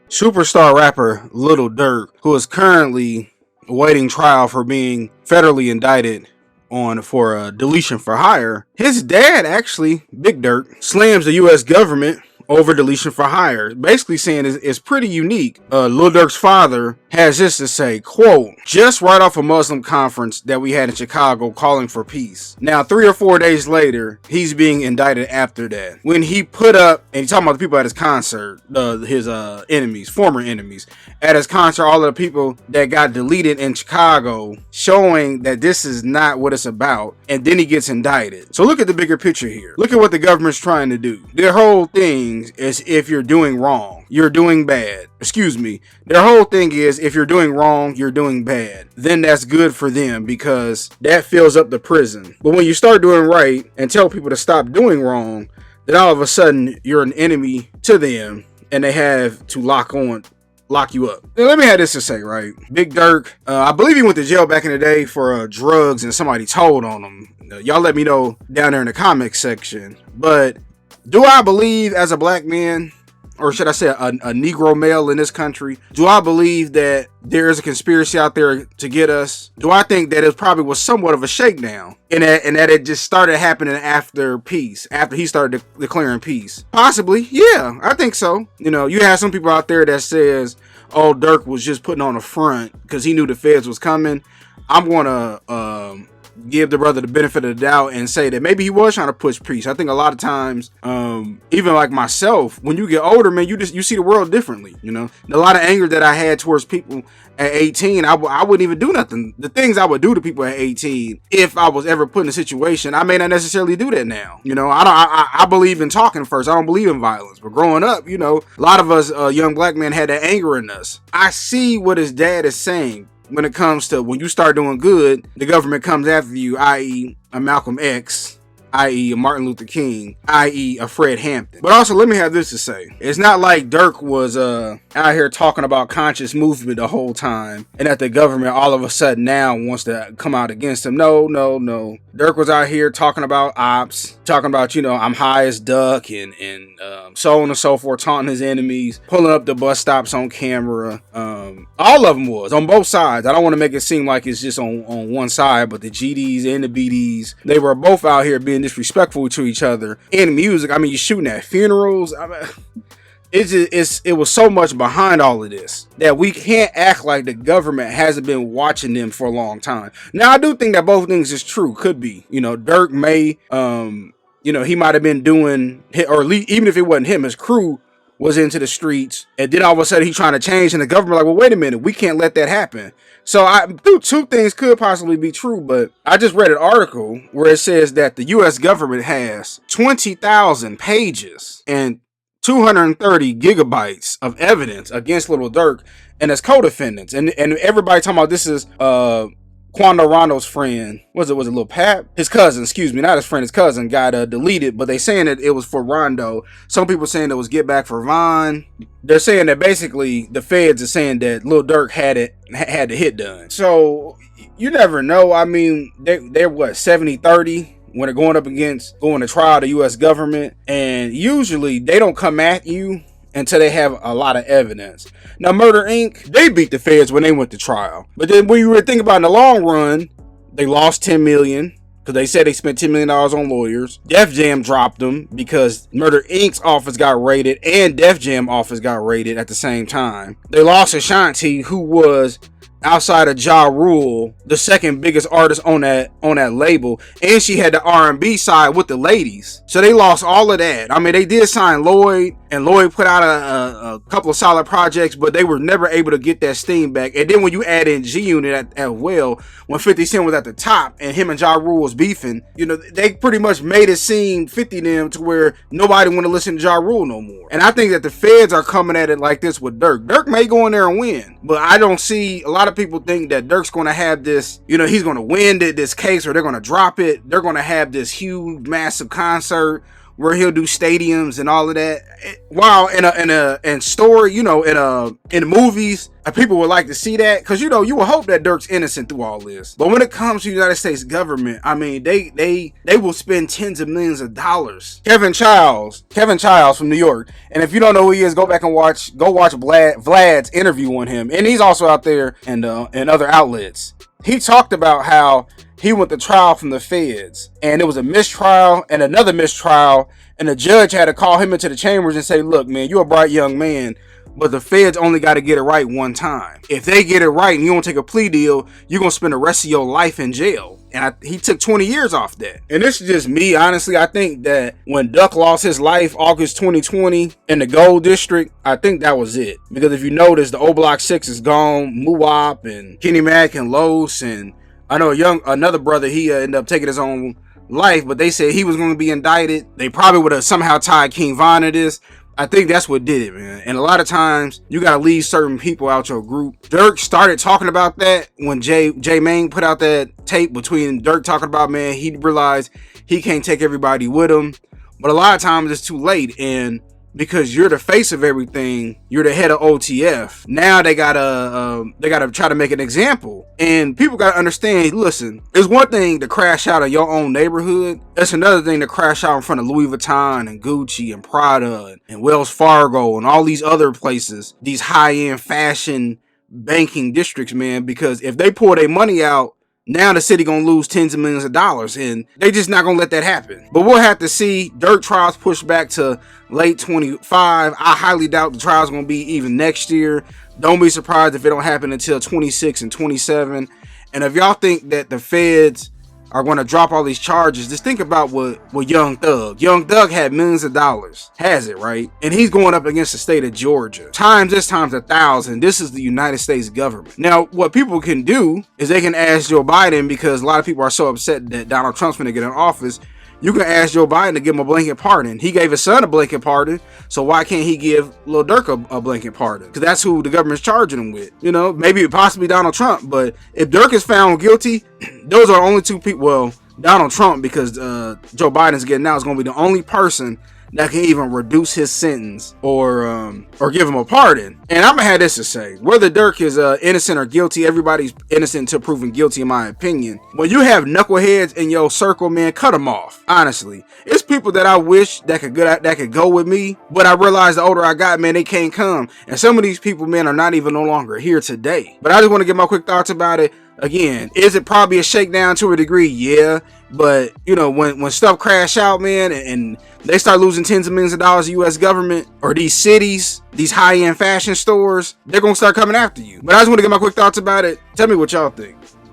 Superstar rapper Lil Durk, who is currently awaiting trial for being federally indicted on for deletion for hire. His dad, actually, Big Durk, slams the U.S. government over deletion for hire, basically saying it's pretty unique. Lil Durk's father has this to say, quote, just right off a Muslim conference that we had in Chicago calling for peace. Now, 3 or 4 days later, he's being indicted after that. When he put up, and he's talking about the people at his concert, his enemies, former enemies, at his concert, all of the people that got deleted in Chicago, showing that this is not what it's about, and then he gets indicted. So look at the bigger picture here. Look at what the government's trying to do. Their whole thing is if you're doing wrong, you're doing bad. Excuse me. Their whole thing is if you're doing wrong, you're doing bad. Then that's good for them because that fills up the prison. But when you start doing right and tell people to stop doing wrong, then all of a sudden you're an enemy to them and they have to lock you up. Now, let me have this to say, right? Big Durk, I believe he went to jail back in the day for drugs and somebody told on him. Y'all let me know down there in the comments section. But do I believe as a black man, or should I say a Negro male in this country, do I believe that there is a conspiracy out there to get us? Do I think that it probably was somewhat of a shakedown and that it just started happening after peace, after he started declaring peace? Possibly, yeah, I think so. You know, you have some people out there that says, oh, Durk was just putting on a front because he knew the feds was coming. I'm going to give the brother the benefit of the doubt and say that maybe he was trying to push peace. I think a lot of times, even like myself, when you get older, man, you see the world differently. You know, a lot of anger that I had towards people at 18, I wouldn't even do nothing. The things I would do to people at 18, if I was ever put in a situation, I may not necessarily do that now. You know, I believe in talking first. I don't believe in violence. But growing up, you know, a lot of us young black men had that anger in us. I see what his dad is saying. When it comes to when you start doing good, the government comes after you, i.e. a Malcolm X, i.e. a Martin Luther King, i.e. a Fred Hampton. But also, let me have this to say. It's not like Durk was out here talking about conscious movement the whole time and that the government all of a sudden now wants to come out against him. No. Durk was out here talking about ops, talking about, you know, I'm high as duck and so on and so forth, taunting his enemies, pulling up the bus stops on camera. All of them was on both sides. I don't want to make it seem like it's just on one side, but the GDs and the BDs, they were both out here being disrespectful to each other in music. I mean, you're shooting at funerals. I mean, it was so much behind all of this that we can't act like the government hasn't been watching them for a long time. Now, I do think that both things is true. Could be, you know, Durk may, you know, he might have been doing, or even if it wasn't him, his crew was into the streets, and then all of a sudden he's trying to change, and the government like, well, wait a minute, we can't let that happen. So two things could possibly be true, but I just read an article where it says that the U.S. government has 20,000 pages and 230 gigabytes of evidence against Lil Durk and his co-defendants, and everybody talking about this is Quando Rondo's friend, was it Lil Pap? His cousin, excuse me, not his friend, his cousin got deleted, but they saying that it was for Rondo. Some people saying it was Get Back for Von. They're saying that basically the feds are saying that Lil Durk had the hit done. So you never know. I mean, they're what, 70-30 when they're going to trial the U.S. government, and usually they don't come at you until they have a lot of evidence. Now, Murder Inc., they beat the feds when they went to trial. But then when you were thinking about in the long run, they lost $10 million because they said they spent $10 million on lawyers. Def Jam dropped them because Murder Inc.'s office got raided and Def Jam office got raided at the same time. They lost Ashanti, who was, outside of Ja Rule, the second biggest artist on that label, and she had the R&B side with the ladies. So they lost all of that. I mean, they did sign Lloyd, and Lloyd put out a couple of solid projects, but they were never able to get that steam back. And then when you add in G-Unit as well, when 50 Cent was at the top and him and Ja Rule was beefing, you know, they pretty much made it seem 50 them to where nobody want to listen to Ja Rule no more. And I think that the feds are coming at it like this with Durk. Durk may go in there and win, but I don't see, a lot of people think that Durk's going to have this, you know, he's going to win this case or they're going to drop it. They're going to have this huge, massive concert where he'll do stadiums and all of that. While in story, you know, in movies, people would like to see that, because you would hope that Durk's innocent through all this. But when it comes to the United States government, I mean, they will spend tens of millions of dollars. Kevin Childs from New York, and if you don't know who he is, go back and watch Vlad's interview on him, and he's also out there and other outlets. He talked about how he went to trial from the feds, and it was a mistrial and another mistrial, and the judge had to call him into the chambers and say, look, man, you're a bright young man, but the feds only got to get it right one time. If they get it right and you don't take a plea deal, you're going to spend the rest of your life in jail. And he took 20 years off that. And this is just me, honestly. I think that when Duck lost his life August 2020 in the Gold District, I think that was it. Because if you notice, the O Block 6 is gone. Muwop and Kenny Mack and Los, and I know another brother, he ended up taking his own life, but they said he was going to be indicted. They probably would have somehow tied King Von to this. I think that's what did it, man. And a lot of times you gotta leave certain people out your group. Durk started talking about that when J Mane put out that tape between Durk talking about, man, he realized he can't take everybody with him. But a lot of times it's too late, and because you're the face of everything, you're the head of OTF. Now they gotta try to make an example, and people gotta understand. Listen, it's one thing to crash out in your own neighborhood. It's another thing to crash out in front of Louis Vuitton and Gucci and Prada and Wells Fargo and all these other places, these high-end fashion banking districts, man. Because if they pull their money out, now the city gonna lose tens of millions of dollars, and they just not gonna let that happen. But we'll have to see. Durk trials pushed back to late 25. I highly doubt the trial's gonna be even next year. Don't be surprised if it don't happen until 26 and 27. And if y'all think that the feds are going to drop all these charges, just think about what Young Thug had millions of dollars, has it, right? And he's going up against the state of Georgia. Times 1,000. This is the United States government. Now, what people can do is they can ask Joe Biden, because a lot of people are so upset that Donald Trump's going to get in office. You can ask Joe Biden to give him a blanket pardon. He gave his son a blanket pardon, so why can't he give Lil Durk a blanket pardon? Because that's who the government's charging him with. You know, maybe possibly Donald Trump, but if Durk is found guilty, those are the only two people. Well, Donald Trump, because Joe Biden's getting out, is going to be the only person that can even reduce his sentence or give him a pardon. And I'm gonna have this to say: whether Durk is innocent or guilty, everybody's innocent until proven guilty, in my opinion. When you have knuckleheads in your circle, man, cut them off. Honestly, it's people that I wish that could go with me, but I realized the older I got, man, they can't come. And some of these people, man, are not even no longer here today. But I just want to get my quick thoughts about it. Again, is it probably a shakedown to a degree? Yeah. But, you know, when stuff crash out, man, and they start losing tens of millions of dollars, the U.S. government, or these cities, these high-end fashion stores, they're going to start coming after you. But I just want to get my quick thoughts about it. Tell me what y'all think.